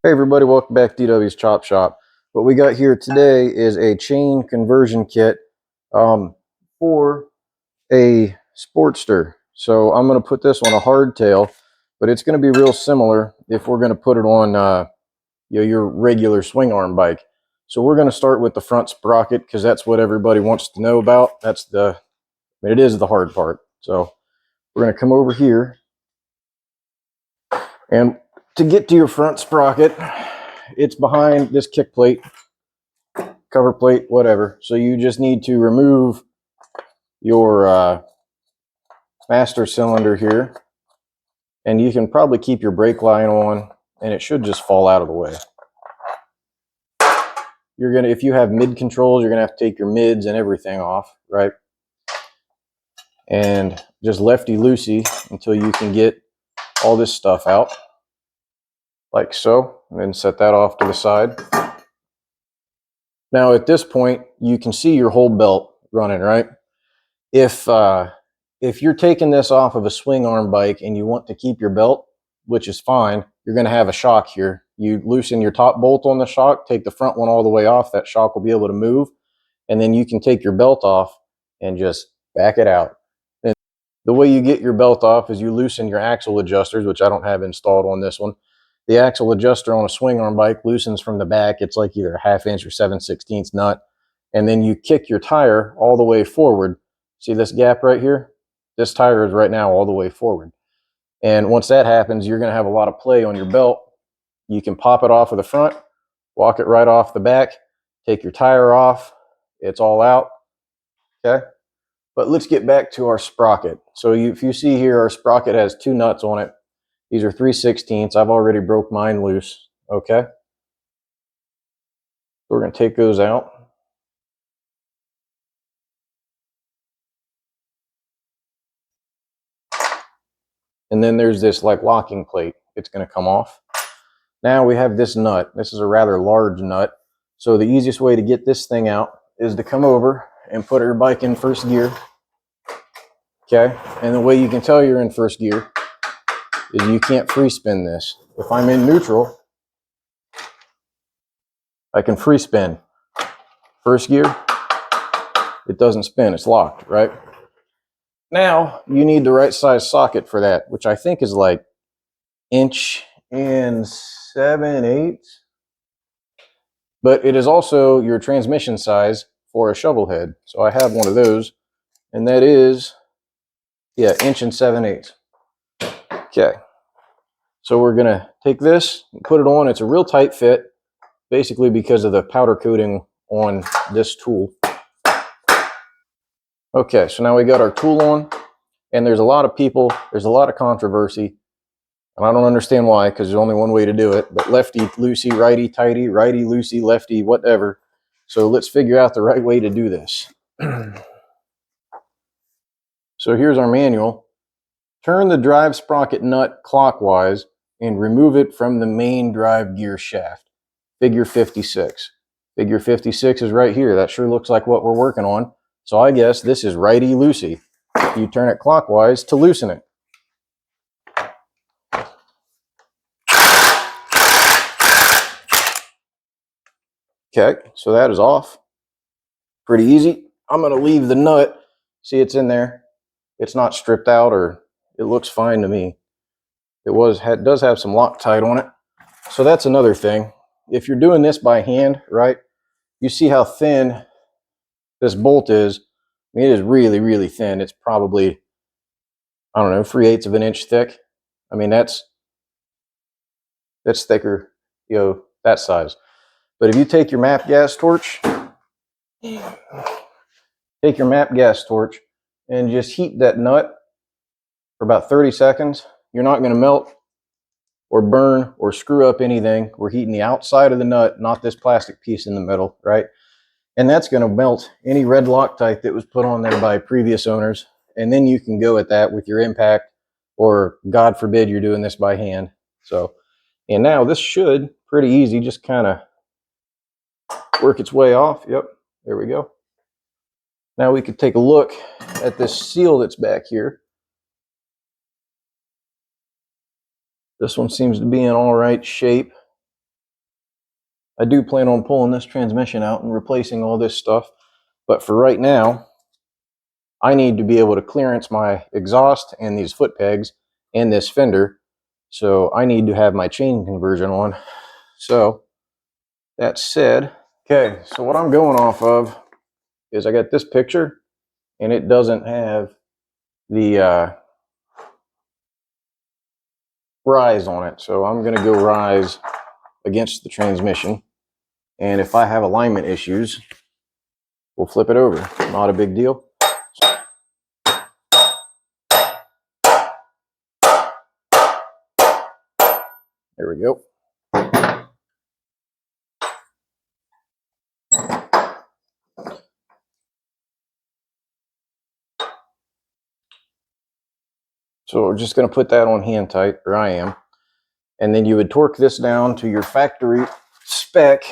Hey everybody, welcome back to DW's Chop Shop. What we got here today is a chain conversion kit for a Sportster. So I'm going to put this on a hardtail, but it's going to be real similar if we're going to put it on your regular swing arm bike. So we're going to start with the front sprocket because that's what everybody wants to know about. It is the hard part. So we're going to come over here, and to get to your front sprocket, it's behind this kick plate, cover plate, whatever. So you just need to remove your master cylinder here, and you can probably keep your brake line on, and it should just fall out of the way. If you have mid controls, you're gonna have to take your mids and everything off, right? And just lefty loosey until you can get all this stuff out, like so, and then set that off to the side. Now at this point, you can see your whole belt running, right? If you're taking this off of a swing arm bike and you want to keep your belt, which is fine, you're going to have a shock here. You loosen your top bolt on the shock, take the front one all the way off, that shock will be able to move, and then you can take your belt off and just back it out. And the way you get your belt off is you loosen your axle adjusters, which I don't have installed on this one. The axle adjuster on a swing arm bike loosens from the back. It's like either a 1/2 inch or 7/16 nut. And then you kick your tire all the way forward. See this gap right here? This tire is right now all the way forward. And once that happens, you're going to have a lot of play on your belt. You can pop it off of the front, walk it right off the back, take your tire off. It's all out. Okay. But let's get back to our sprocket. So if you see here, our sprocket has 2 nuts on it. These are 3/16. I've already broke mine loose. Okay. We're going to take those out. And then there's this like locking plate. It's going to come off. Now we have this nut. This is a rather large nut. So the easiest way to get this thing out is to come over and put your bike in first gear. Okay. And the way you can tell you're in first gear is you can't free spin this. If I'm in neutral, I can free spin. First gear, it doesn't spin. It's locked, right? Now you need the right size socket for that, which I think is like 1 7/8. But it is also your transmission size for a shovel head. So I have one of those, and that is, yeah, 1 7/8. Okay. So we're gonna take this and put it on. It's a real tight fit, basically because of the powder coating on this tool. Okay, so now we got our tool on, and there's a lot of controversy, and I don't understand why, because there's only one way to do it, but lefty loosey, righty tighty, righty loosey, lefty whatever. So let's figure out the right way to do this. So here's our manual. Turn the drive sprocket nut clockwise and remove it from the main drive gear shaft. Figure 56. Figure 56 is right here. That sure looks like what we're working on. So I guess this is righty loosey. You turn it clockwise to loosen it. Okay, so that is off. Pretty easy. I'm going to leave the nut. See, it's in there. It's not stripped out, or it looks fine to me. It does have some Loctite on it. So that's another thing. If you're doing this by hand, right, you see how thin this bolt is. I mean, it is really, really thin. It's probably, I don't know, 3/8 of an inch thick. I mean, that's thicker, that size. But if you take your MAP gas torch, and just heat that nut for about 30 seconds, you're not going to melt or burn or screw up anything. We're heating the outside of the nut, not this plastic piece in the middle, right? And that's going to melt any red Loctite that was put on there by previous owners. And then you can go at that with your impact, or God forbid you're doing this by hand. So, and now this should pretty easy, just kind of work its way off. Yep, there we go. Now we could take a look at this seal that's back here. This one seems to be in all right shape. I do plan on pulling this transmission out and replacing all this stuff. But for right now, I need to be able to clearance my exhaust and these foot pegs and this fender. So I need to have my chain conversion on. So that said, okay, so what I'm going off of is I got this picture and it doesn't have the rise on it. So I'm going to go rise against the transmission. And if I have alignment issues, we'll flip it over. Not a big deal. There we go. So we're just going to put that on hand tight, or I am. And then you would torque this down to your factory spec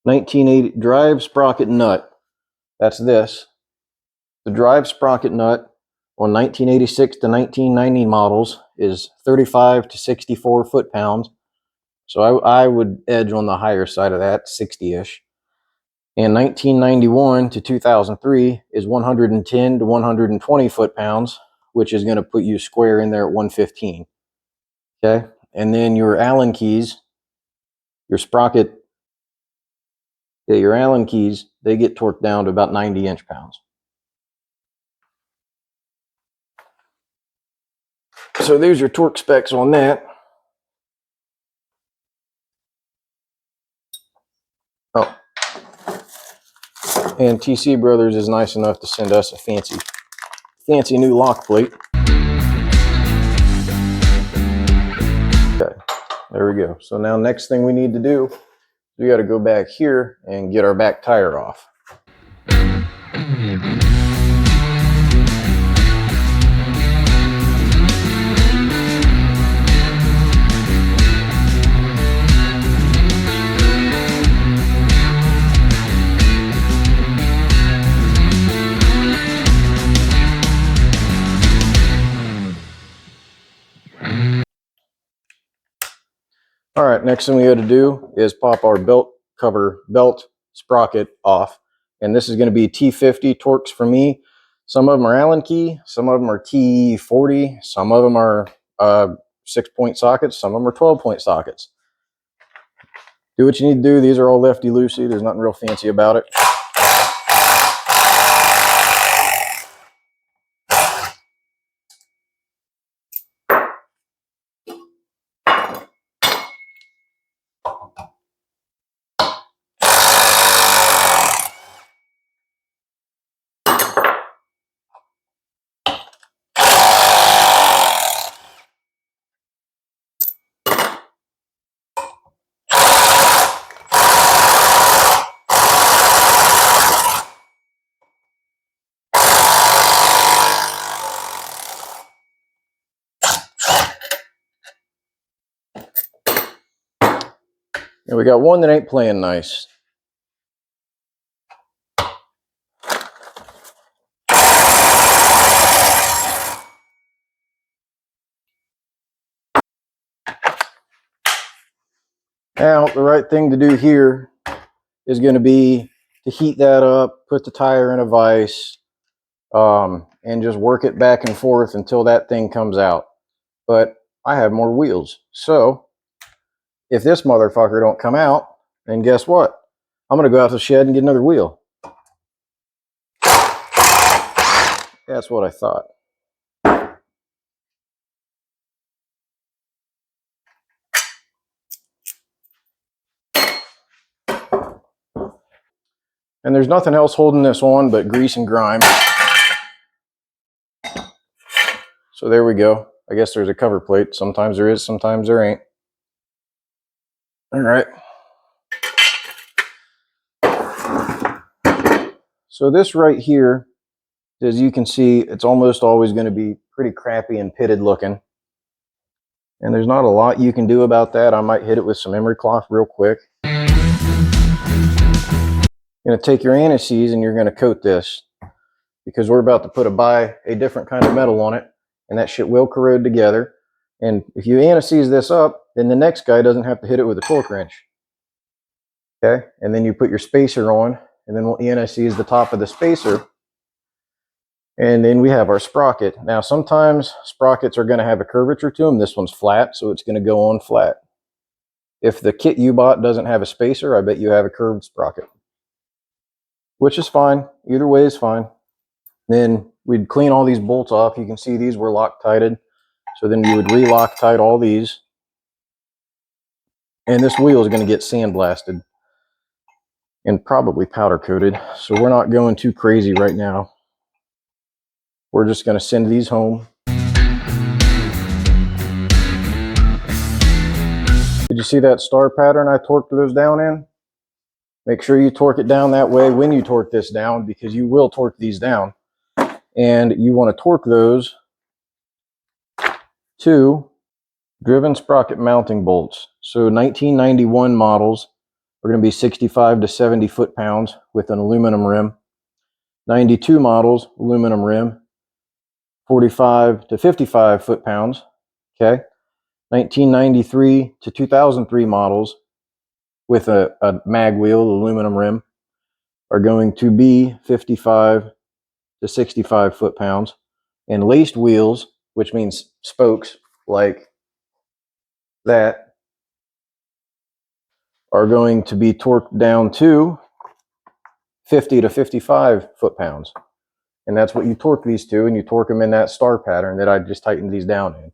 1980 drive sprocket nut. That's this. The drive sprocket nut on 1986 to 1990 models is 35 to 64 foot-pounds. So I would edge on the higher side of that, 60-ish. And 1991 to 2003 is 110 to 120 foot-pounds, which is going to put you square in there at 115. Okay, and then your Allen keys, your sprocket, your Allen keys, they get torqued down to about 90 inch-pounds. So there's your torque specs on that. Oh, and TC Brothers is nice enough to send us a fancy new lock plate. Okay, there we go. So now next thing we need to do, we got to go back here and get our back tire off. All right, next thing we got to do is pop our belt sprocket off. And this is going to be T50 Torx for me. Some of them are Allen key, some of them are T40, some of them are 6-point sockets, some of them are 12-point sockets. Do what you need to do. These are all lefty-loosey. There's nothing real fancy about it. And we got one that ain't playing nice. Now, the right thing to do here is going to be to heat that up, put the tire in a vise, and just work it back and forth until that thing comes out. But I have more wheels. So if this motherfucker don't come out, then guess what? I'm going to go out to the shed and get another wheel. That's what I thought. And there's nothing else holding this on but grease and grime. So there we go. I guess there's a cover plate. Sometimes there is, sometimes there ain't. All right. So this right here, as you can see, it's almost always going to be pretty crappy and pitted looking. And there's not a lot you can do about that. I might hit it with some emery cloth real quick. You're going to take your anti-seize and you're going to coat this, because we're about to buy a different kind of metal on it, and that shit will corrode together. And if you anti-seize this up, then the next guy doesn't have to hit it with a torque wrench. Okay, and then you put your spacer on, and then what I see is the top of the spacer. And then we have our sprocket. Now, sometimes sprockets are going to have a curvature to them. This one's flat, so it's going to go on flat. If the kit you bought doesn't have a spacer, I bet you have a curved sprocket, which is fine. Either way is fine. Then we'd clean all these bolts off. You can see these were Loctited. So then you would re-Loctite all these. And this wheel is going to get sandblasted and probably powder coated. So we're not going too crazy right now. We're just going to send these home. Did you see that star pattern I torqued those down in? Make sure you torque it down that way when you torque this down, because you will torque these down. And you want to torque those to driven sprocket mounting bolts. So 1991 models are going to be 65 to 70 foot-pounds with an aluminum rim. 92 models, aluminum rim, 45 to 55 foot-pounds. Okay. 1993 to 2003 models with a mag wheel, aluminum rim, are going to be 55 to 65 foot-pounds. And laced wheels, which means spokes like that, are going to be torqued down to 50 to 55 foot-pounds. And that's what you torque these to, and you torque them in that star pattern that I just tightened these down in.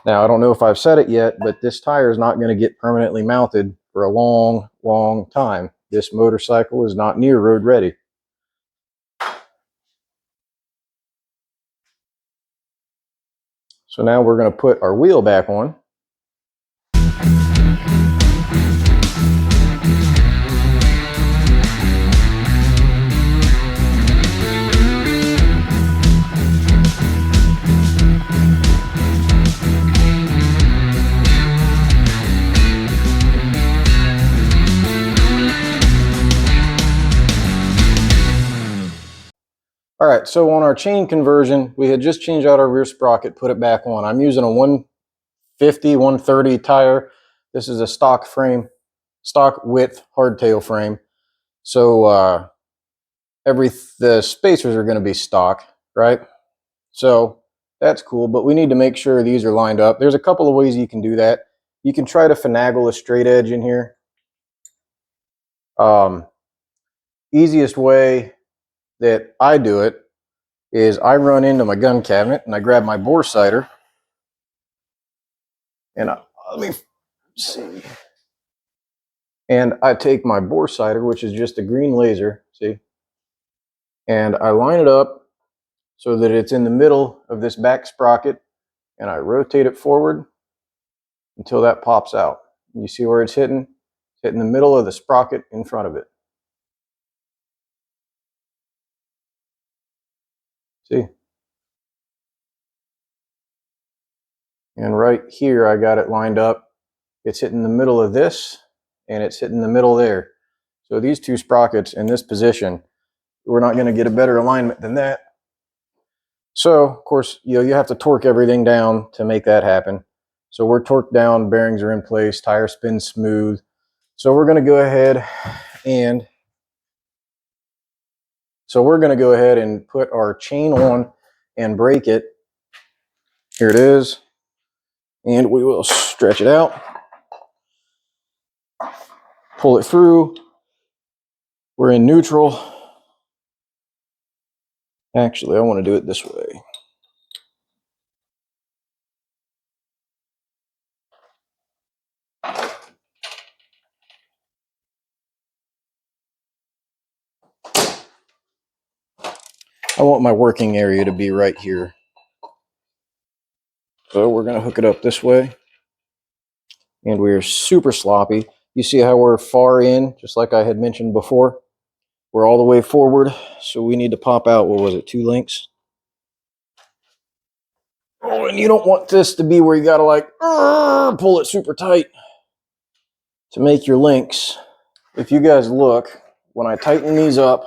Now, I don't know if I've said it yet, but this tire is not going to get permanently mounted for a long, long time. This motorcycle is not near road ready. So now we're going to put our wheel back on. All right, so on our chain conversion, we had just changed out our rear sprocket, put it back on. I'm using a 150, 130 tire. This is a stock frame, stock width hardtail frame. So the spacers are going to be stock, right? So that's cool, but we need to make sure these are lined up. There's a couple of ways you can do that. You can try to finagle a straight edge in here. Easiest way that I do it is I run into my gun cabinet and I grab my bore sighter, and let me see, and I take my bore sighter, which is just a green laser, see, and I line it up so that it's in the middle of this back sprocket, and I rotate it forward until that pops out. You see where it's hitting? It's hitting the middle of the sprocket in front of it. See? And right here, I got it lined up. It's hitting the middle of this, and it's hitting the middle there. So these two sprockets in this position, we're not going to get a better alignment than that. So, of course, you have to torque everything down to make that happen. So we're torqued down, bearings are in place, tire spins smooth. So we're going to go ahead and put our chain on and break it. Here it is. And we will stretch it out, pull it through. We're in neutral. Actually, I want to do it this way. I want my working area to be right here. So we're going to hook it up this way. And we're super sloppy. You see how we're far in, just like I had mentioned before? We're all the way forward, so we need to pop out, what was it, 2 links? Oh, and you don't want this to be where you got to like pull it super tight to make your links. If you guys look, when I tighten these up,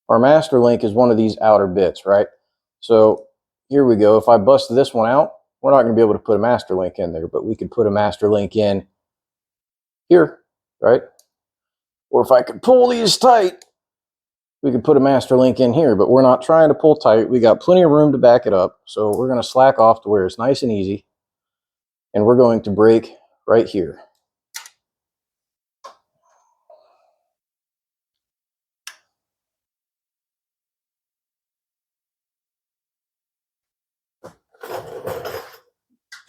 our master link is one of these outer bits, right? So here we go. If I bust this one out, we're not going to be able to put a master link in there, but we could put a master link in here, right? Or if I could pull these tight, we could put a master link in here, but we're not trying to pull tight. We got plenty of room to back it up. So we're going to slack off to where it's nice and easy. And we're going to break right here.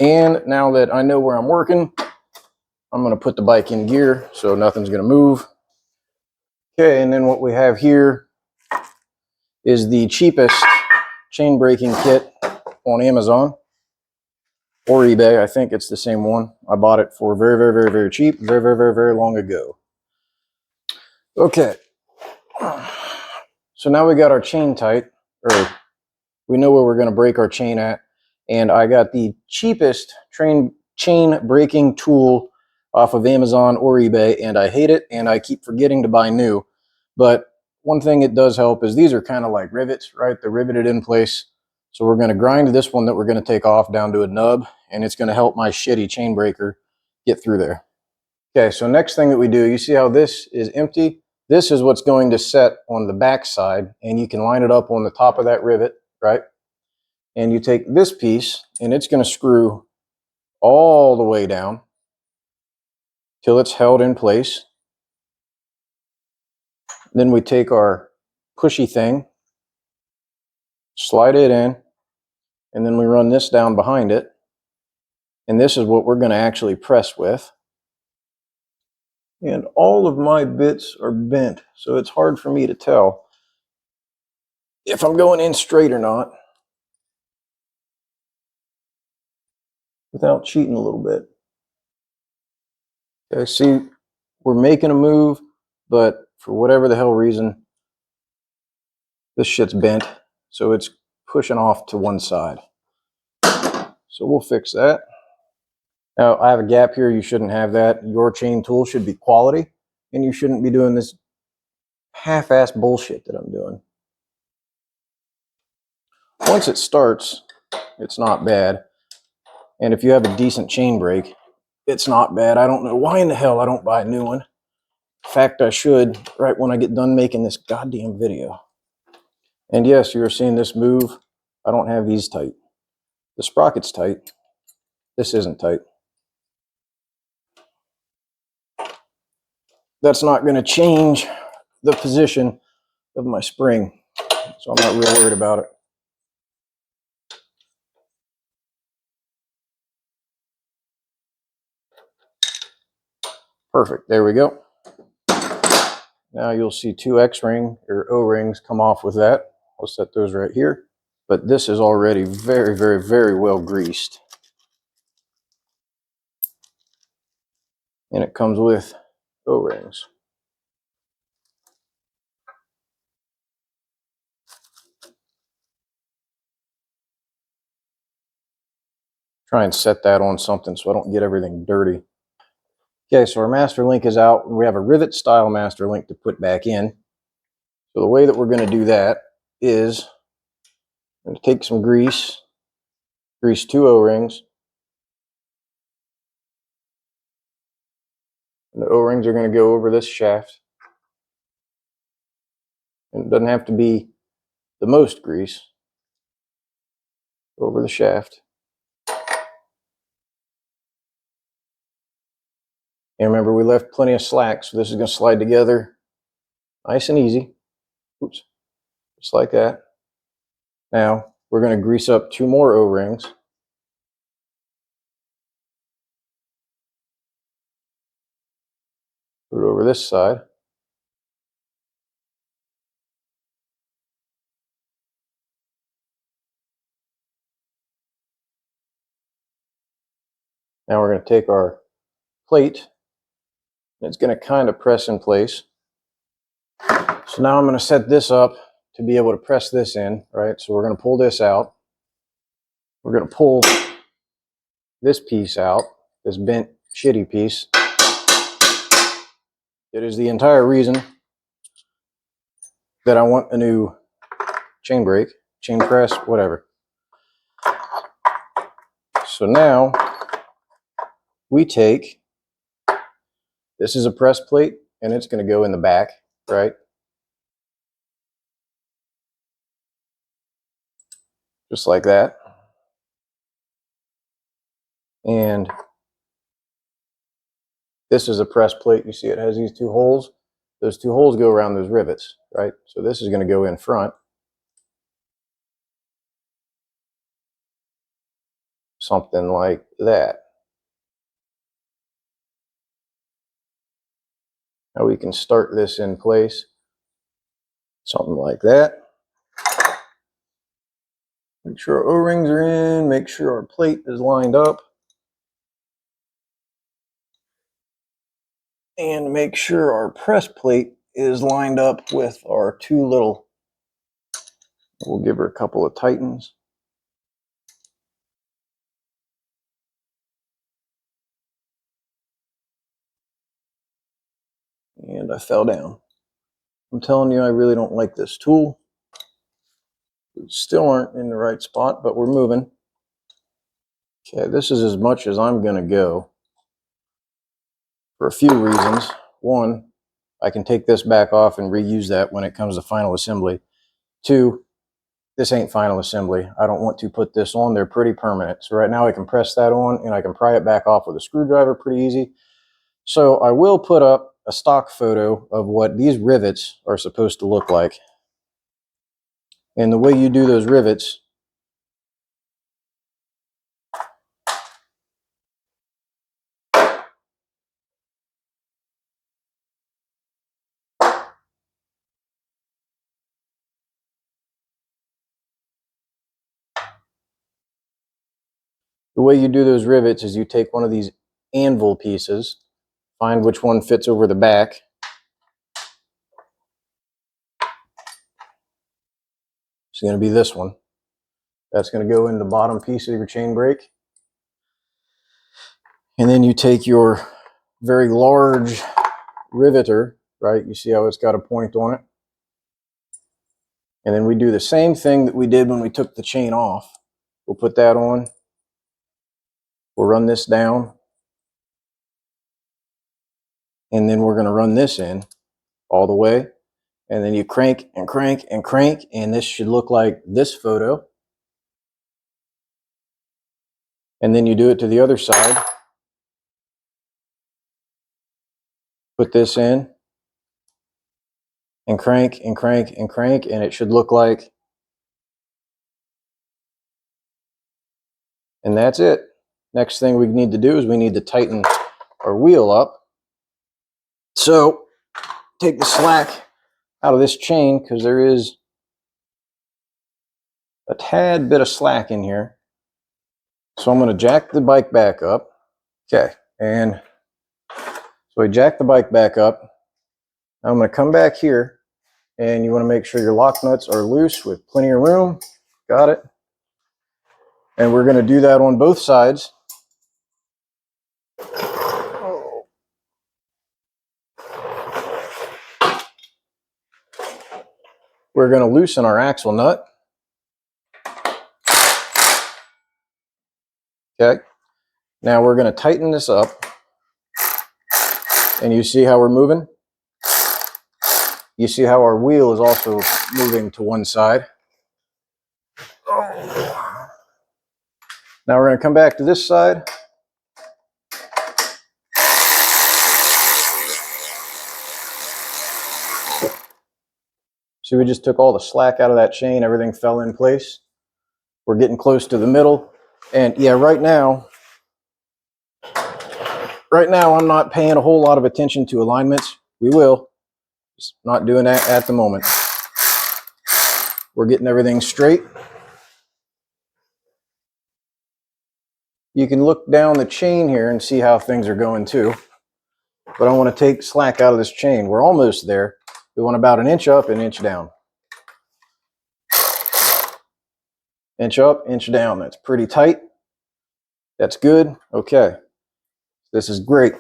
And now that I know where I'm working, I'm going to put the bike in gear so nothing's going to move. Okay, and then what we have here is the cheapest chain braking kit on Amazon or eBay. I think it's the same one. I bought it for very, very, very, very cheap, very, very, very, very long ago. Okay, so now we got our chain tight, or we know where we're going to break our chain at, and I got the cheapest chain braking tool off of Amazon or eBay, and I hate it, and I keep forgetting to buy new. But one thing it does help is these are kind of like rivets, right? They're riveted in place. So we're going to grind this one that we're going to take off down to a nub, and it's going to help my shitty chain breaker get through there. Okay, so next thing that we do, you see how this is empty? This is what's going to set on the back side, and you can line it up on the top of that rivet, right? And you take this piece, and it's going to screw all the way down till it's held in place. Then we take our pushy thing, slide it in, and then we run this down behind it. And this is what we're going to actually press with. And all of my bits are bent, so it's hard for me to tell if I'm going in straight or not without cheating a little bit. Okay, see, we're making a move, but for whatever the hell reason, this shit's bent, so it's pushing off to one side. So we'll fix that. Now, I have a gap here. You shouldn't have that. Your chain tool should be quality, and you shouldn't be doing this half-ass bullshit that I'm doing. Once it starts, it's not bad. And if you have a decent chain brake, it's not bad. I don't know why in the hell I don't buy a new one. In fact, I should right when I get done making this goddamn video. And yes, you're seeing this move. I don't have these tight. The sprocket's tight. This isn't tight. That's not going to change the position of my spring, so I'm not real worried about it. Perfect. There we go. Now you'll see two X-ring or O-rings come off with that. I'll set those right here. But this is already very, very, very well greased. And it comes with O-rings. Try and set that on something so I don't get everything dirty. Okay, so our master link is out, and we have a rivet style master link to put back in. So the way that we're going to do that is I'm going to take some grease two O-rings. And the O-rings are going to go over this shaft. And it doesn't have to be the most grease. Over the shaft. And remember, we left plenty of slack, so this is going to slide together nice and easy. Oops. Just like that. Now, we're going to grease up two more O-rings. Put it over this side. Now we're going to take our plate, and it's going to kind of press in place. So now I'm going to set this up to be able to press this in, right? So we're going to pull this out. We're going to pull this piece out, this bent, shitty piece. It is the entire reason that I want a new chain brake, chain press, whatever. So now we take, this is a press plate and it's going to go in the back, right? Just like that. And this is a press plate. You see it has these two holes. Those two holes go around those rivets, right? So this is going to go in front. Something like that. Now we can start this in place. Something like that. Make sure our O-rings are in. Make sure our plate is lined up. And make sure our press plate is lined up with our two little, we'll give her a couple of tightens. And I fell down. I'm telling you, I really don't like this tool. We still aren't in the right spot, but we're moving. Okay, this is as much as I'm going to go for a few reasons. One, I can take this back off and reuse that when it comes to final assembly. Two, this ain't final assembly. I don't want to put this on. They're pretty permanent. So right now I can press that on and I can pry it back off with a screwdriver pretty easy. So I will put up a stock photo of what these rivets are supposed to look like. And the way you do those rivets, is you take one of these anvil pieces, find which one fits over the back. It's going to be this one. That's going to go in the bottom piece of your chain brake. And then you take your very large riveter, right? You see how it's got a point on it? And then we do the same thing that we did when we took the chain off. We'll put that on. We'll run this down. And then we're going to run this in all the way. And then you crank and crank and crank. And this should look like this photo. And then you do it to the other side. Put this in. And crank and crank and crank. And it should look like. And that's it. Next thing we need to do is we need to tighten our wheel up. So take the slack out of this chain because there is a tad bit of slack in here. So I'm going to jack the bike back up. Okay, and so I jack the bike back up. Now I'm going to come back here, and you want to make sure your lock nuts are loose with plenty of room. Got it. And we're going to do that on both sides. We're going to loosen our axle nut. Okay. Now we're going to tighten this up. And you see how we're moving? You see how our wheel is also moving to one side. Now we're going to come back to this side. See, we just took all the slack out of that chain. Everything fell in place. We're getting close to the middle. And yeah, right now I'm not paying a whole lot of attention to alignments. We will. Just not doing that at the moment. We're getting everything straight. You can look down the chain here and see how things are going too. But I want to take slack out of this chain. We're almost there. We want about an inch up, an inch down. Inch up, inch down. That's pretty tight. That's good. Okay. This is great.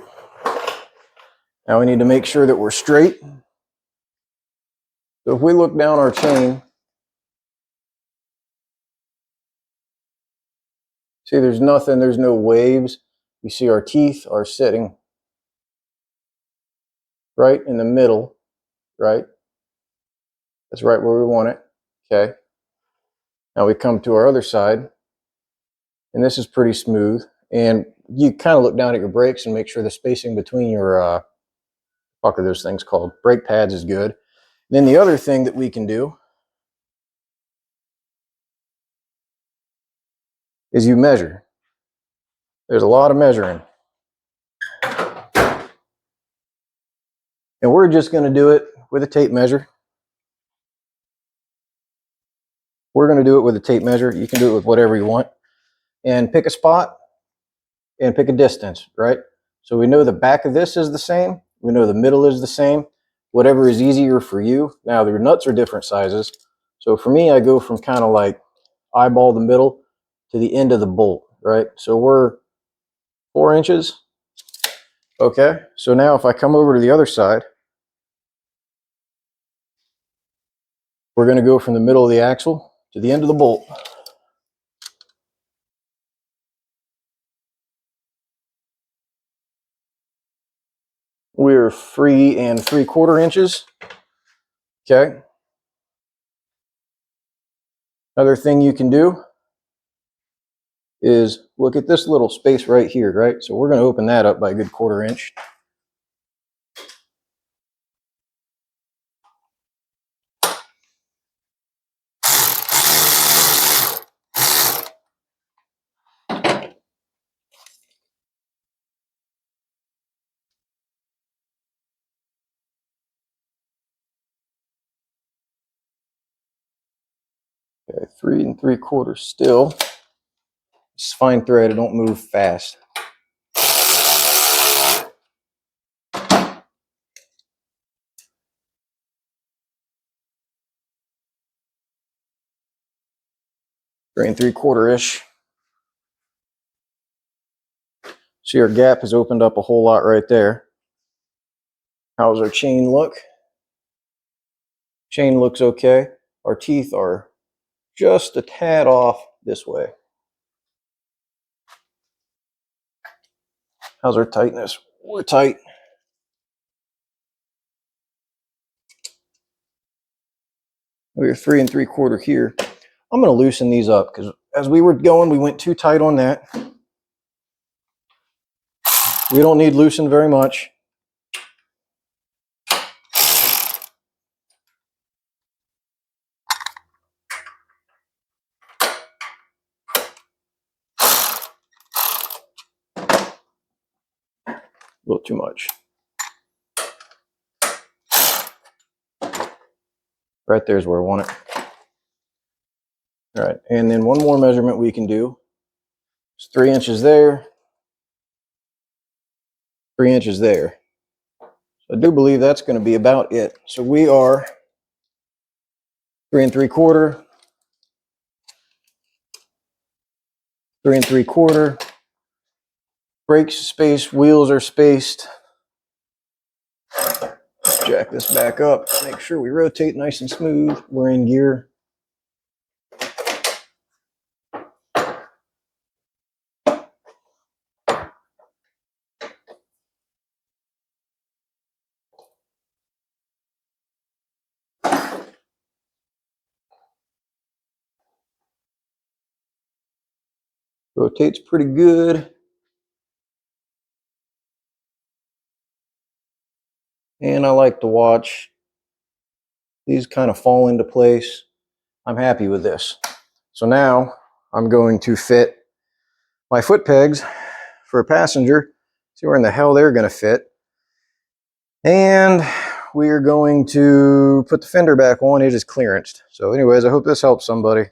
Now we need to make sure that we're straight. So if we look down our chain, See, there's nothing, there's no waves. You see our teeth are sitting right in the middle, right? That's right where we want it. Okay. Now we come to our other side, and this is pretty smooth. And you kind of look down at your brakes and make sure the spacing between your, what are those things called? Brake pads is good. Then the other thing that we can do is you measure. There's a lot of measuring. And we're just going to do it with a tape measure. We're going to do it with a tape measure. You can do it with whatever you want. And pick a spot and pick a distance, right? So we know the back of this is the same. We know the middle is the same. Whatever is easier for you. Now, your nuts are different sizes. So for me, I go from kind of like eyeball the middle to the end of the bolt, right? So we're 4 inches. Okay, so now if I come over to the other side, we're going to go from the middle of the axle to the end of the bolt. We're 3 3/4 inches. Okay. Another thing you can do is look at this little space right here, right? So we're going to open that up by a good 1/4 inch. Okay, 3 3/4 still. It's fine thread, it don't move fast. Three and 3/4-ish. See, our gap has opened up a whole lot right there. How's our chain look? Chain looks okay. Our teeth are just a tad off this way. How's our tightness? We're tight. We're 3 3/4 here. I'm going to loosen these up because as we were going, we went too tight on that. We don't need loosen very much. A little too much. Right there's where I want it. All right, and then one more measurement we can do. It's 3 inches there, 3 inches there. So I do believe that's going to be about it. So we are 3 3/4, 3 3/4. Brakes spaced, wheels are spaced. Let's jack this back up. Make sure we rotate nice and smooth. We're in gear. Rotates pretty good. And I like to watch these kind of fall into place. I'm happy with this. So now I'm going to fit my foot pegs for a passenger. See where in the hell they're going to fit. And we are going to put the fender back on. It is clearanced. So anyways, I hope this helps somebody.